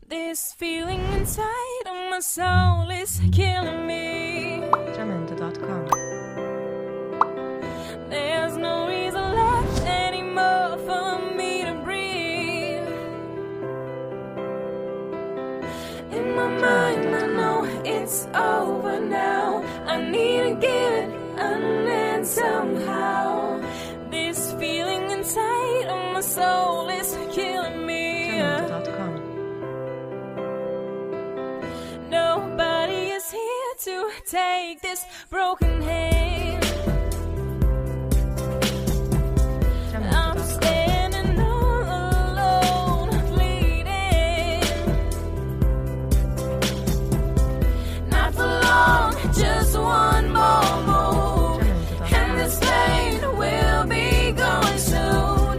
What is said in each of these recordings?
This feeling inside of my soul is killing me. Jamendo.com. There's no reason left anymore for me to breathe. In my mind I know it's over now. I need to get an end somehow. This feeling inside of my soul is killing me. Jamendo.com. Nobody is here to take this broken hand. I'm standing all alone, bleeding. Not for long, just one more move, and this pain will be gone soon.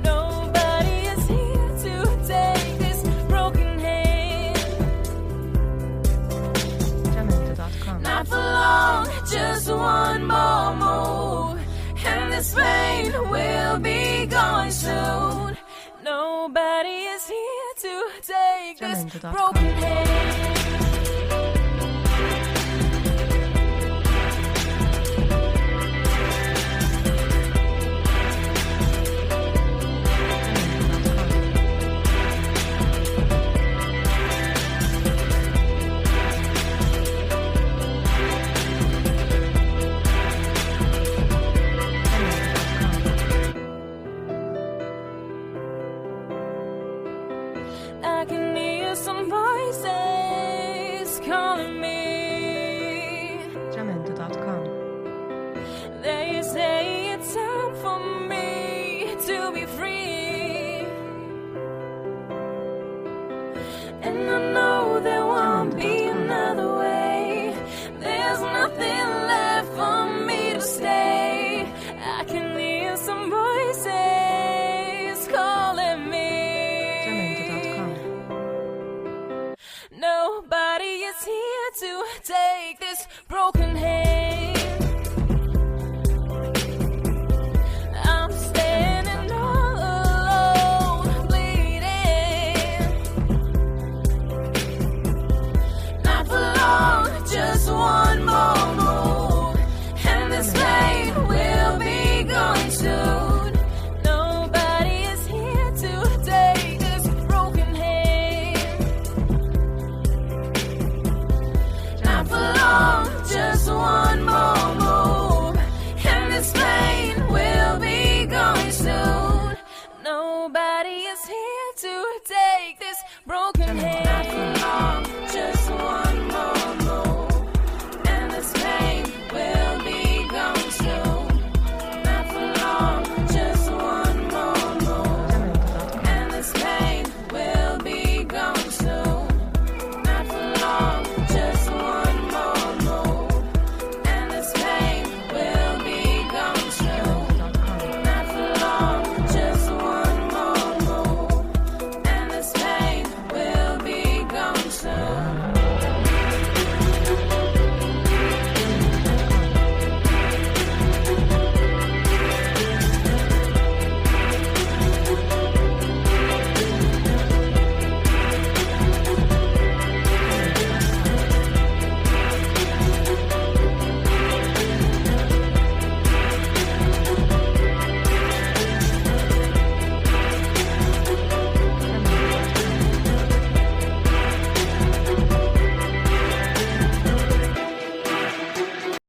Nobody is here to take this broken hand. Jamendo.com. Not for long, just one more move, and this pain will be gone soon. Nobody is here to take this Jamendo.com. broken hand. I can hear some voices calling me. Jamendo.com. They say it's time for me to be free, and